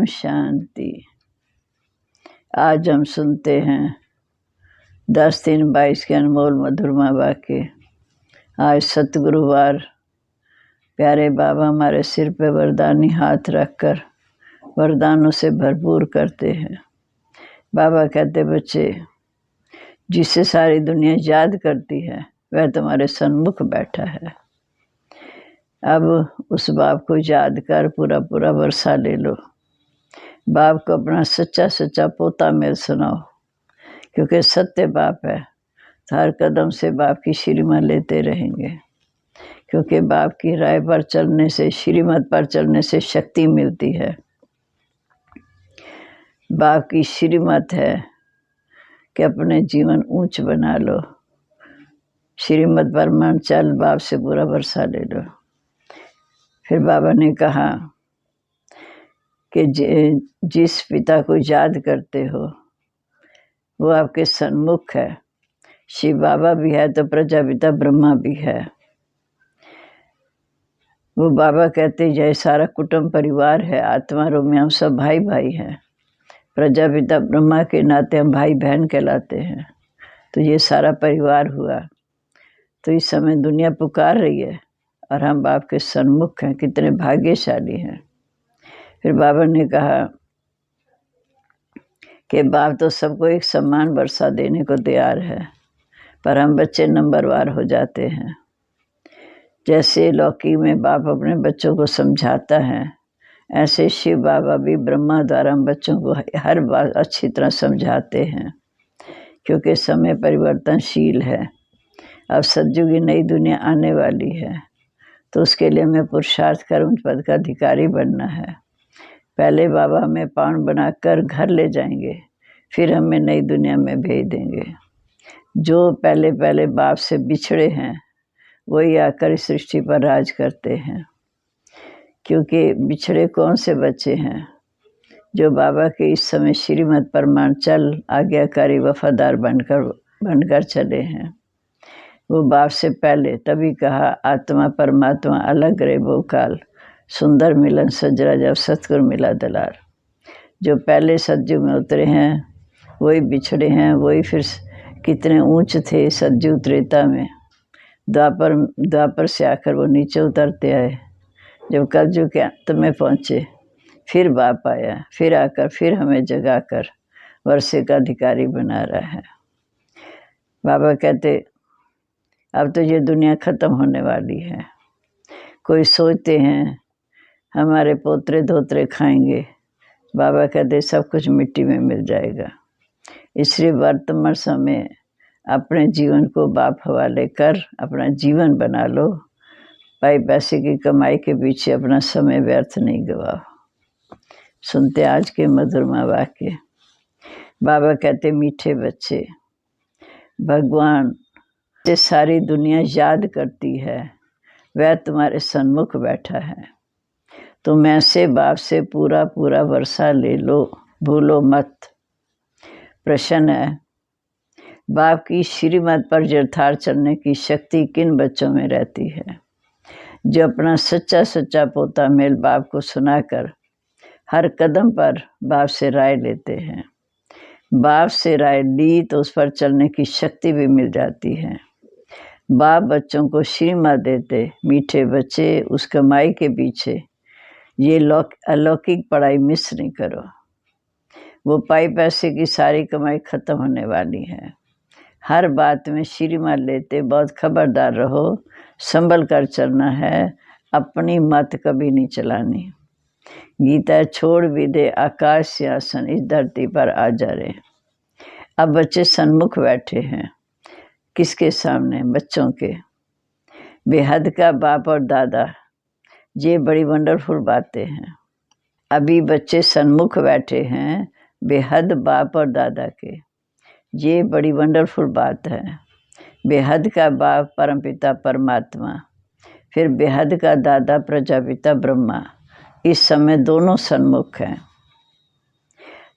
ओम शांति। आज हम सुनते हैं 10/3/22 के अनमोल मधुरमा वाक्य। आज सतगुरुवार। प्यारे बाबा हमारे सिर पे वरदानी हाथ रखकर वरदानों से भरपूर करते हैं। बाबा कहते, बच्चे, जिसे सारी दुनिया याद करती है वह तुम्हारे सन्मुख बैठा है। अब उस बाप को याद कर पूरा पूरा वर्षा ले लो। बाप को अपना सच्चा सच्चा पोता मेल सुनाओ, क्योंकि सत्य बाप है तो हर कदम से बाप की श्रीमत लेते रहेंगे। क्योंकि बाप की राय पर चलने से, श्रीमत पर चलने से शक्ति मिलती है। बाप की श्रीमत है कि अपने जीवन ऊंच बना लो। श्रीमत पर मन चल, बाप से पूरा वर्षा ले लो। फिर बाबा ने कहा कि जिस पिता को याद करते हो वो आपके सन्मुख है। शिव बाबा भी है तो प्रजापिता ब्रह्मा भी है। वो बाबा कहते यह सारा कुटुंब परिवार है, आत्मा रूप में हम सब भाई भाई हैं। प्रजापिता ब्रह्मा के नाते हम भाई बहन कहलाते हैं। तो ये सारा परिवार हुआ। तो इस समय दुनिया पुकार रही है और हम बाप के सन्मुख हैं। कितने भाग्यशाली हैं। फिर बाबा ने कहा कि बाप तो सबको एक समान वर्षा देने को तैयार है, पर हम बच्चे नंबरवार हो जाते हैं। जैसे लौकी में बाप अपने बच्चों को समझाता है, ऐसे शिव बाबा भी ब्रह्मा द्वारा हम बच्चों को हर बात अच्छी तरह समझाते हैं। क्योंकि समय परिवर्तनशील है। अब सतयुग की नई दुनिया आने वाली है, तो उसके लिए हमें पुरुषार्थ कर उन पद का अधिकारी बनना है। पहले बाबा हमें पावन बनाकर घर ले जाएंगे, फिर हमें नई दुनिया में भेज देंगे। जो पहले पहले बाप से बिछड़े हैं वही आकर इस सृष्टि पर राज करते हैं। क्योंकि बिछड़े कौन से बच्चे हैं? जो बाबा के इस समय श्रीमत पर मान चल आज्ञाकारी वफादार बनकर चले हैं। वो बाप से पहले तभी कहा, आत्मा परमात्मा अलग रहे बहुकाल, सुंदर मिलन सजरा जब सतगुरु मिला दलार। जो पहले सतयुग में उतरे हैं वही बिछड़े हैं। वही फिर कितने ऊंच थे सतयुग त्रेता में। द्वापर से आकर वो नीचे उतरते आए। जब कलयुग के अंत में पहुँचे फिर बाप आया, फिर आकर फिर हमें जगाकर वर्षे का अधिकारी बना रहा है। बाबा कहते, अब तो ये दुनिया ख़त्म होने वाली है। कोई सोचते हैं हमारे पोतरे धोतरे खाएंगे। बाबा कहते सब कुछ मिट्टी में मिल जाएगा। इसलिए वर्तमान समय अपने जीवन को बाप हवाले कर अपना जीवन बना लो। पैसे की कमाई के पीछे अपना समय व्यर्थ नहीं गवाओ। सुनते आज के मधुरमा वाक्य। बाबा कहते, मीठे बच्चे, भगवान से सारी दुनिया याद करती है वह तुम्हारे सन्मुख बैठा है। तुम ऐसे बाप से पूरा पूरा वर्षा ले लो, भूलो मत। प्रश्न है, बाप की श्रीमत पर यथार्थ चलने की शक्ति किन बच्चों में रहती है? जो अपना सच्चा सच्चा पोता मेल बाप को सुनाकर हर कदम पर बाप से राय लेते हैं। बाप से राय ली तो उस पर चलने की शक्ति भी मिल जाती है। बाप बच्चों को श्रीमत देते, मीठे बच्चे, उस कमाई के पीछे ये अलौकिक पढ़ाई मिस नहीं करो। वो पैसे की सारी कमाई खत्म होने वाली है। हर बात में श्रीमत लेते बहुत खबरदार रहो, संभल कर चलना है, अपनी मत कभी नहीं चलानी। गीता छोड़ भी दे आकाश सिंहासन, इस धरती पर आ जा रहे। अब बच्चे सन्मुख बैठे हैं। किसके सामने? बच्चों के। बेहद का बाप और दादा, ये बड़ी वंडरफुल बातें हैं। अभी बच्चे सन्मुख बैठे हैं बेहद बाप और दादा के। ये बड़ी वंडरफुल बात है। बेहद का बाप परमपिता परमात्मा, फिर बेहद का दादा प्रजापिता ब्रह्मा। इस समय दोनों सन्मुख हैं।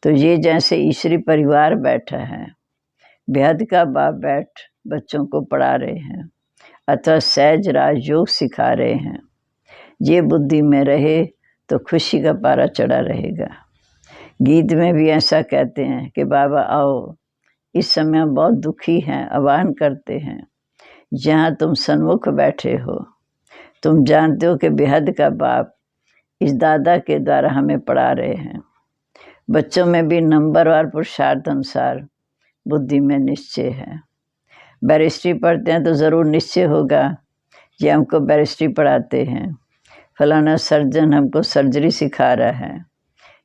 तो ये जैसे ईश्वरी परिवार बैठा है, बेहद का बाप बैठ बच्चों को पढ़ा रहे हैं अथवा सहज राजयोग सिखा रहे हैं। ये बुद्धि में रहे तो खुशी का पारा चढ़ा रहेगा। गीत में भी ऐसा कहते हैं कि बाबा आओ, इस समय हम बहुत दुखी हैं, आह्वान करते हैं। जहाँ तुम सन्मुख बैठे हो, तुम जानते हो कि बेहद का बाप इस दादा के द्वारा हमें पढ़ा रहे हैं। बच्चों में भी नंबरवार पुरुषार्थ अनुसार बुद्धि में निश्चय है। बैरिस्ट्री पढ़ते हैं तो ज़रूर निश्चय होगा, ये हमको बैरिस्ट्री पढ़ाते हैं। फलाना सर्जन हमको सर्जरी सिखा रहा है।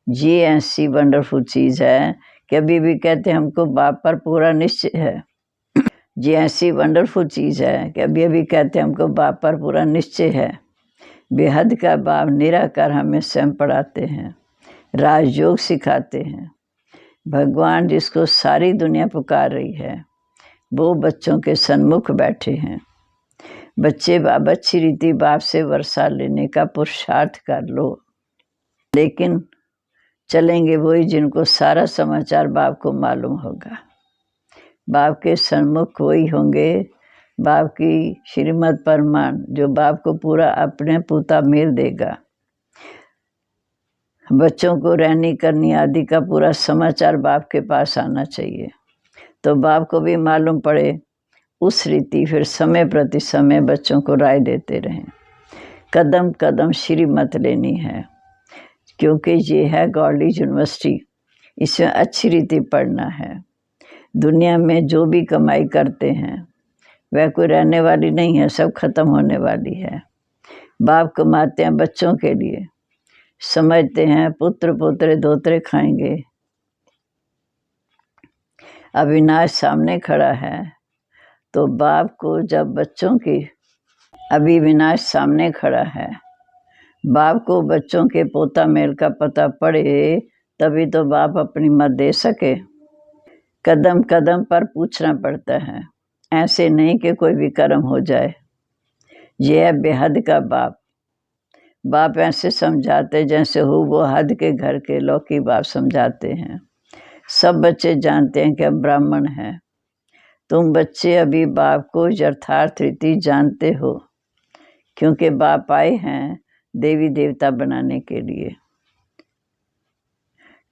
ये ऐसी वंडरफुल चीज़ है कि अभी भी कहते हैं हमको बाप पर पूरा निश्चय है। ये ऐसी वंडरफुल चीज़ है कि अभी अभी कहते हैं हमको बाप पर पूरा निश्चय है। बेहद का बाप निराकार हमें स्वयं पढ़ाते हैं, राजयोग सिखाते हैं। भगवान जिसको सारी दुनिया पुकार रही है, वो बच्चों के सन्मुख बैठे हैं। बच्चे बाप अच्छी रीति बाप से वर्षा लेने का पुरुषार्थ कर लो, लेकिन चलेंगे वही जिनको सारा समाचार बाप को मालूम होगा। बाप के सन्मुख वही होंगे, बाप की श्रीमत परमान, जो बाप को पूरा अपने पूता मेल देगा। बच्चों को रहनी करनी आदि का पूरा समाचार बाप के पास आना चाहिए, तो बाप को भी मालूम पड़े। उस रीति फिर समय प्रति समय बच्चों को राय देते रहें। कदम कदम श्रीमत लेनी है, क्योंकि ये है गॉडली यूनिवर्सिटी, इसमें अच्छी रीति पढ़ना है। दुनिया में जो भी कमाई करते हैं वह कोई रहने वाली नहीं है, सब खत्म होने वाली है। बाप कमाते हैं बच्चों के लिए, समझते हैं पुत्र पुत्र धोतरे खाएंगे। अविनाश सामने खड़ा है, तो बाप को जब बच्चों की अभी विनाश सामने खड़ा है, बाप को बच्चों के पोता मेल का पता पड़े, तभी तो बाप अपनी मत दे सके। कदम कदम पर पूछना पड़ता है, ऐसे नहीं कि कोई भी कर्म हो जाए। यह है बेहद का बाप। बाप ऐसे समझाते जैसे हो वो हद के घर के लौकी बाप समझाते हैं। सब बच्चे जानते हैं कि हम ब्राह्मण हैं। तुम बच्चे अभी बाप को यथार्थ रीति जानते हो, क्योंकि बाप आए हैं देवी देवता बनाने के लिए।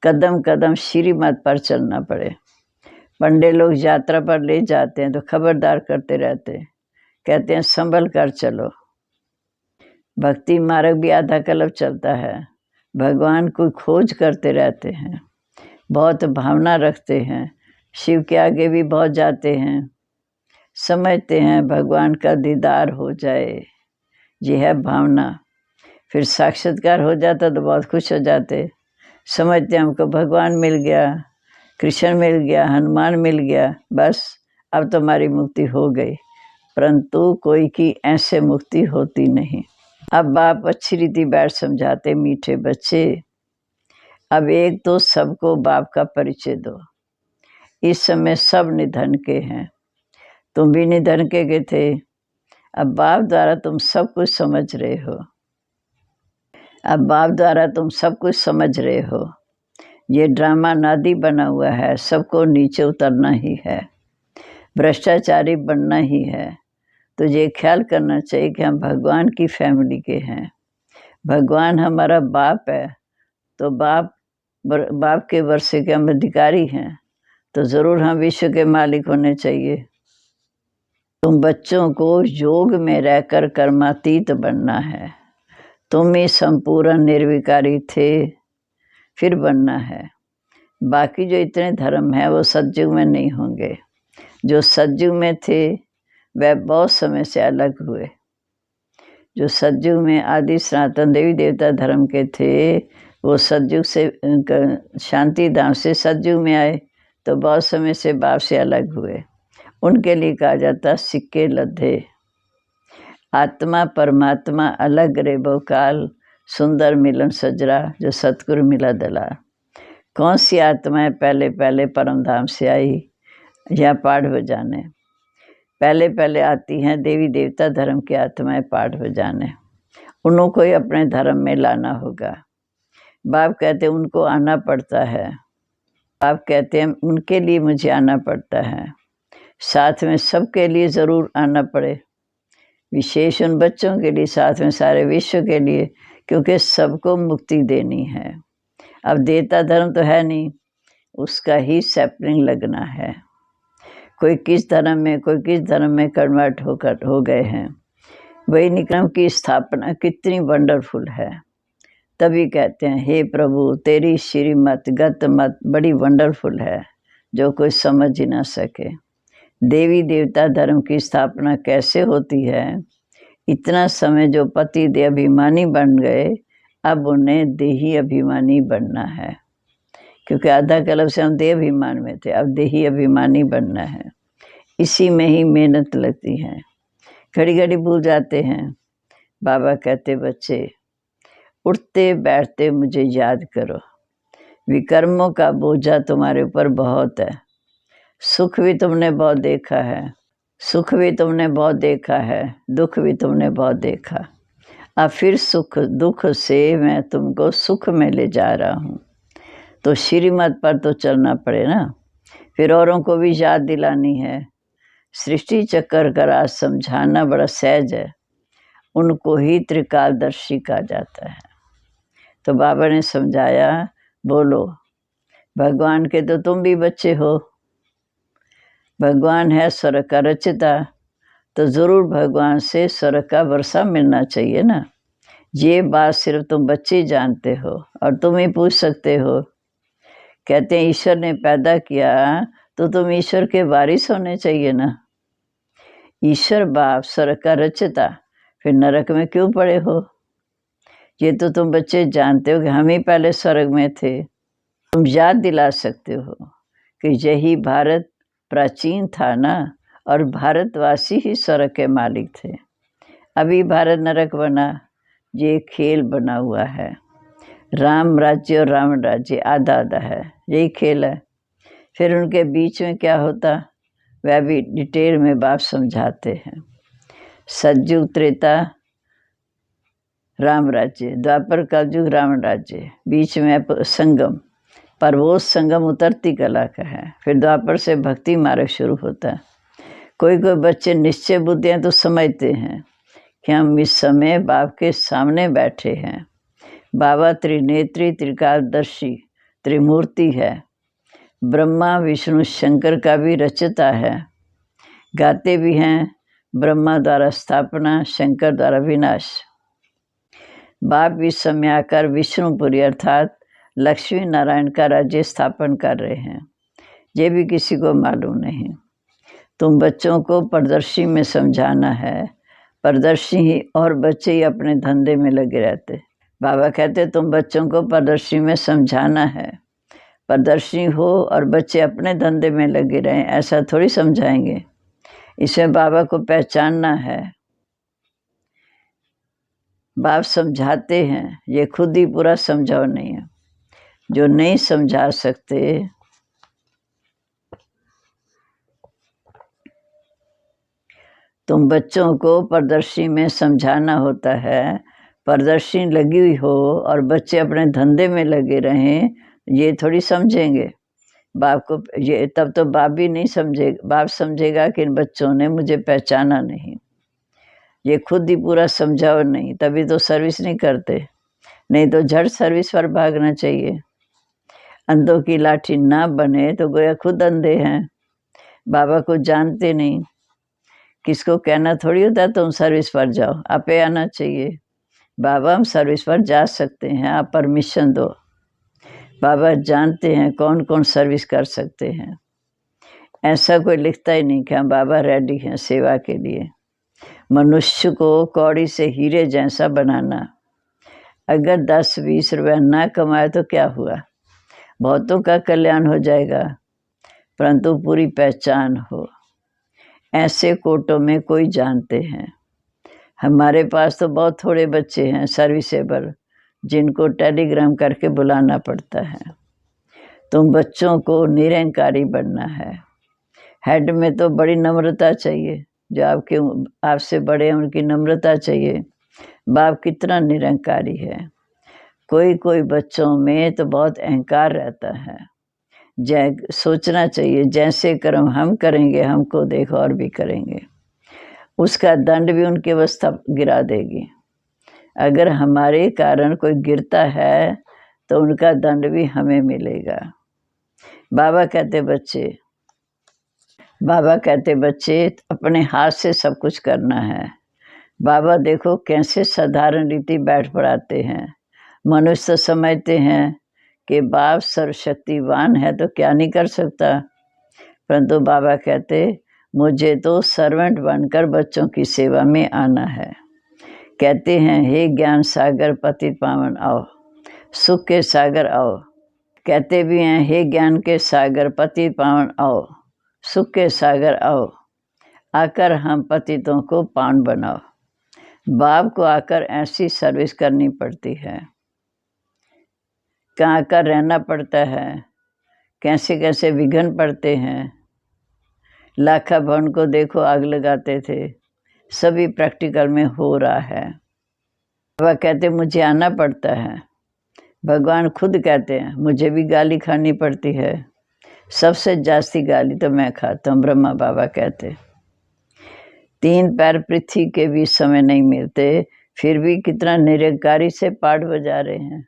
कदम कदम श्रीमत पर चलना पड़े। पंडित लोग यात्रा पर ले जाते हैं तो खबरदार करते रहते हैं, कहते हैं संभल कर चलो। भक्ति मार्ग भी आधा कल्प चलता है, भगवान को खोज करते रहते हैं, बहुत भावना रखते हैं, शिव के आगे भी बहुत जाते हैं, समझते हैं भगवान का दीदार हो जाए, ये है भावना। फिर साक्षात्कार हो जाता तो बहुत खुश हो जाते, समझते हैं हमको भगवान मिल गया, कृष्ण मिल गया, हनुमान मिल गया, बस अब तो हमारी मुक्ति हो गई। परंतु कोई की ऐसे मुक्ति होती नहीं। अब बाप अच्छी रीति बैठ समझाते, मीठे बच्चे अब एक तो सबको बाप का परिचय दो। इस समय सब निधन के हैं, तुम भी निधन के थे। अब बाप द्वारा तुम सब कुछ समझ रहे हो, अब बाप द्वारा तुम सब कुछ समझ रहे हो। ये ड्रामा नादी बना हुआ है, सबको नीचे उतरना ही है, भ्रष्टाचारी बनना ही है। तो ये ख्याल करना चाहिए कि हम भगवान की फैमिली के हैं, भगवान हमारा बाप है, तो बाप के वर्षे के हम अधिकारी हैं, तो ज़रूर हम विश्व के मालिक होने चाहिए। तुम बच्चों को योग में रहकर कर्मातीत बनना है। तुम ही संपूर्ण निर्विकारी थे, फिर बनना है। बाकी जो इतने धर्म हैं वो सतयुग में नहीं होंगे। जो सतयुग में थे वह बहुत समय से अलग हुए। जो सतयुग में आदि सनातन देवी देवता धर्म के थे, वो सतयुग से शांति धाम से सतयुग में आए, तो बहुत समय से बाप से अलग हुए। उनके लिए कहा जाता सिक्के लद्धे। आत्मा परमात्मा अलग रे बहुकाल, सुंदर मिलन सजरा, जो सतगुरु मिला दलाल। कौन सी आत्माएं पहले पहले परम धाम से आई या पाठ बजाने? पहले पहले आती हैं देवी देवता धर्म की आत्माएं पाठ बजाने। उनको ही अपने धर्म में लाना होगा। बाप कहते हैं उनको आना पड़ता है, बाप कहते हैं उनके लिए मुझे आना पड़ता है, साथ में सबके लिए ज़रूर आना पड़े, विशेष उन बच्चों के लिए, साथ में सारे विश्व के लिए, क्योंकि सबको मुक्ति देनी है। अब देवता धर्म तो है नहीं, उसका ही सैपलिंग लगना है। कोई किस धर्म में, कोई किस धर्म में कन्वर्ट हो गए हैं। वही निक्रम की स्थापना कितनी वंडरफुल है। तभी कहते हैं हे प्रभु तेरी श्रीमत गत मत बड़ी वंडरफुल है, जो कोई समझ ही ना सके। देवी देवता धर्म की स्थापना कैसे होती है। इतना समय जो पति देह अभिमानी बन गए, अब उन्हें देही अभिमानी बनना है, क्योंकि आधा कल्प से हम देह अभिमान में थे, अब देही अभिमानी बनना है। इसी में ही मेहनत लगती है। घड़ी घड़ी भूल जाते हैं। बाबा कहते बच्चे उठते बैठते मुझे याद करो, विकर्मों का बोझा तुम्हारे ऊपर बहुत है। सुख भी तुमने बहुत देखा है, सुख भी तुमने बहुत देखा है, दुख भी तुमने बहुत देखा। अब फिर सुख दुख से मैं तुमको सुख में ले जा रहा हूँ, तो श्रीमत पर तो चलना पड़े ना। फिर औरों को भी याद दिलानी है। सृष्टि चक्कर का राज समझाना बड़ा सहज है, उनको ही त्रिकालदर्शी कहा जाता है। तो बाबा ने समझाया, बोलो भगवान के तो तुम भी बच्चे हो। भगवान है स्वर्ग का रचयिता, तो ज़रूर भगवान से स्वर्ग का वर्षा मिलना चाहिए ना। ये बात सिर्फ तुम बच्चे जानते हो और तुम ही पूछ सकते हो। कहते हैं ईश्वर ने पैदा किया तो तुम ईश्वर के वारिस होने चाहिए ना। ईश्वर बाप स्वर्ग का रचयिता, फिर नरक में क्यों पड़े हो। ये तो तुम बच्चे जानते हो कि हम ही पहले स्वर्ग में थे। तुम याद दिला सकते हो कि यही भारत प्राचीन था ना, और भारतवासी ही स्वर्ग के मालिक थे। अभी भारत नरक बना, ये खेल बना हुआ है। राम राज्य और रावण राज्य आधा आधा है, यही खेल है। फिर उनके बीच में क्या होता वह भी डिटेल में बाप समझाते हैं। सतयुग त्रेता राम राज्य, द्वापर कलयुग रावण राज्य, बीच में संगम, पर वो संगम उतरती कला का है। फिर द्वापर से भक्ति मार्ग शुरू होता है। कोई कोई बच्चे निश्चय बुद्धि हैं तो समझते हैं कि हम इस समय बाप के सामने बैठे हैं। बाबा त्रिनेत्री त्रिकालदर्शी त्रिमूर्ति है। ब्रह्मा विष्णु शंकर का भी रचयिता है। गाते भी हैं ब्रह्मा द्वारा स्थापना, शंकर द्वारा विनाश। बाप भी समय आकर विष्णुपुरी अर्थात लक्ष्मी नारायण का राज्य स्थापन कर रहे हैं। ये भी किसी को मालूम नहीं। तुम बच्चों को प्रदर्शी में समझाना है। प्रदर्शी ही और बच्चे ही अपने धंधे में लगे रहते। बाबा कहते तुम बच्चों को प्रदर्शी में समझाना है। प्रदर्शी हो और बच्चे अपने धंधे में लगे रहें, ऐसा थोड़ी समझाएंगे। इसमें बाबा को पहचानना है। बाप समझाते हैं, ये खुद ही पूरा समझाओ नहीं है। जो नहीं समझा सकते तुम बच्चों को प्रदर्शी में समझाना होता है। प्रदर्शी लगी हुई हो और बच्चे अपने धंधे में लगे रहें, ये थोड़ी समझेंगे बाप को। ये तब तो बाप भी नहीं समझेगा। बाप समझेगा कि इन बच्चों ने मुझे पहचाना नहीं। ये खुद ही पूरा समझाओ नहीं, तभी तो सर्विस नहीं करते। नहीं तो झट सर्विस पर भागना चाहिए। अंधों की लाठी ना बने तो गोया खुद अंधे हैं। बाबा को जानते नहीं। किसको कहना थोड़ी होता है तुम सर्विस पर जाओ, आपे आना चाहिए। बाबा हम सर्विस पर जा सकते हैं, आप परमिशन दो। बाबा जानते हैं कौन कौन सर्विस कर सकते हैं। ऐसा कोई लिखता ही नहीं कि हम बाबा रेडी हैं सेवा के लिए। मनुष्य को कौड़ी से हीरे जैसा बनाना। अगर 10-20 रुपया ना कमाए तो क्या हुआ, बहुतों का कल्याण हो जाएगा, परंतु पूरी पहचान हो। ऐसे कोटों में कोई जानते हैं। हमारे पास तो बहुत थोड़े बच्चे हैं सर्विसेबल, जिनको टेलीग्राम करके बुलाना पड़ता है। तुम बच्चों को निरंकारी बनना है। हेड में तो बड़ी नम्रता चाहिए। जो आपसे बड़े हैं उनकी नम्रता चाहिए। बाप कितना निरंकारी है। कोई कोई बच्चों में तो बहुत अहंकार रहता है। सोचना चाहिए जैसे कर्म हम करेंगे हमको देखो और भी करेंगे। उसका दंड भी उनकी अवस्था गिरा देगी। अगर हमारे कारण कोई गिरता है तो उनका दंड भी हमें मिलेगा। बाबा कहते बच्चे अपने हाथ से सब कुछ करना है। बाबा देखो कैसे साधारण रीति बैठ पढ़ाते हैं। मनुष्य समझते हैं कि बाप सर्वशक्तिवान है तो क्या नहीं कर सकता, परंतु बाबा कहते मुझे तो सर्वेंट बनकर बच्चों की सेवा में आना है। कहते हैं हे ज्ञान सागर पतित पावन आओ, सुख के सागर आओ। कहते भी हैं हे ज्ञान के सागर पतित पावन आओ, सुख के सागर आओ, आकर हम पतितों को पावन बनाओ। बाप को आकर ऐसी सर्विस करनी पड़ती है, कहाँ आकर रहना पड़ता है, कैसे कैसे विघ्न पड़ते हैं। लाखा भवन को देखो आग लगाते थे, सभी प्रैक्टिकल में हो रहा है। बाबा कहते मुझे आना पड़ता है। भगवान खुद कहते हैं मुझे भी गाली खानी पड़ती है, सबसे जास्ती गाली तो मैं खाता हूँ। ब्रह्मा बाबा कहते 3 पैर पृथ्वी के भी समय नहीं मिलते, फिर भी कितना निरंकारी से पाठ बजा रहे हैं।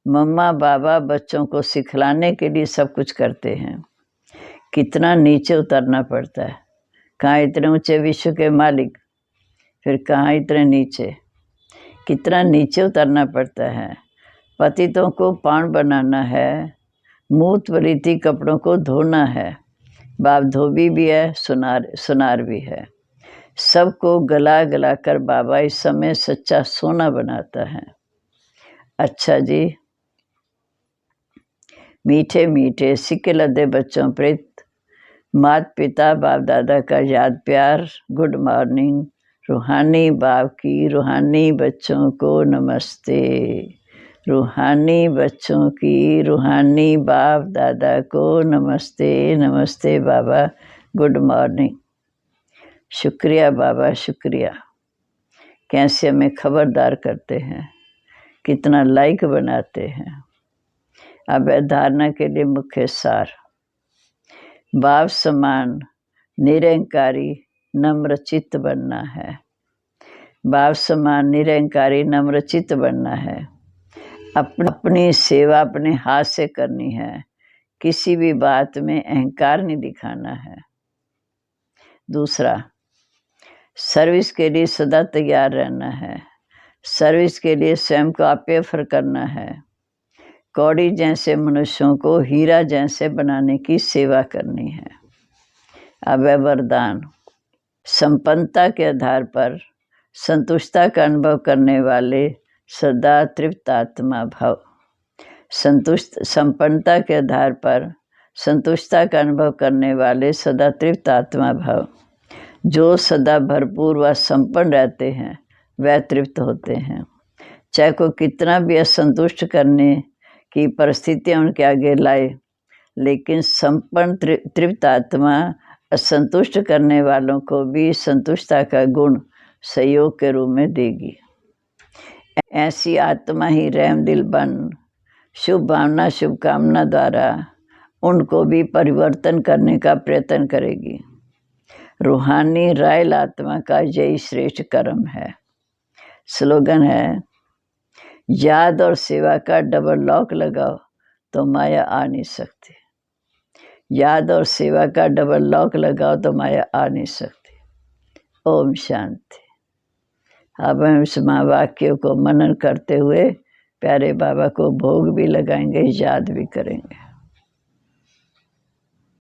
मम्मा बाबा बच्चों को सिखलाने के लिए सब कुछ करते हैं। कितना नीचे उतरना पड़ता है। कहाँ इतने ऊंचे विश्व के मालिक, फिर कहाँ इतने नीचे, कितना नीचे उतरना पड़ता है। पतितों को पावन बनाना है, मूत वरीति कपड़ों को धोना है। बाप धोबी भी है, सुनार भी है। सबको गला गला कर बाबा इस समय सच्चा सोना बनाता है। अच्छा जी, मीठे मीठे सिक्के लदे बच्चों प्रेत माता पिता बाप दादा का याद प्यार। Good morning. रूहानी बाप की रूहानी बच्चों को नमस्ते। रूहानी बच्चों की रूहानी बाप दादा को नमस्ते। नमस्ते बाबा, गुड मॉर्निंग। शुक्रिया बाबा, शुक्रिया। कैसे हमें खबरदार करते हैं, कितना लाइक बनाते हैं। अब धारणा के लिए मुख्य सार। बाप समान निरंकारी नम्र चित्त बनना है। बाप समान निरंकारी नम्र चित्त बनना है। अपनी सेवा अपने हाथ से करनी है, किसी भी बात में अहंकार नहीं दिखाना है। दूसरा, सर्विस के लिए सदा तैयार रहना है। सर्विस के लिए स्वयं को अपेफर करना है। कौड़ी जैसे मनुष्यों को हीरा जैसे बनाने की सेवा करनी है। अब वरदान। संपन्नता के आधार पर संतुष्टता का अनुभव करने वाले सदा तृप्त आत्मा भव। संपन्नता के आधार पर संतुष्टता का अनुभव करने वाले सदा तृप्त आत्मा भव। जो सदा भरपूर व संपन्न रहते हैं वह तृप्त होते हैं। चाहे को कितना भी असंतुष्ट करने की परिस्थितियाँ उनके आगे लाए, लेकिन संपन्न तृप्त आत्मा असंतुष्ट करने वालों को भी संतुष्टता का गुण सहयोग के रूप में देगी। ऐसी आत्मा ही रहम दिल बन शुभ भावना शुभकामना द्वारा उनको भी परिवर्तन करने का प्रयत्न करेगी। रूहानी रायल आत्मा का यही श्रेष्ठ कर्म है। स्लोगन है, याद और सेवा का डबल लॉक लगाओ तो माया आ नहीं सकती। याद और सेवा का डबल लॉक लगाओ तो माया आ नहीं सकती। ओम शांति। अब हम इस महावाक्य को मनन करते हुए प्यारे बाबा को भोग भी लगाएंगे, याद भी करेंगे।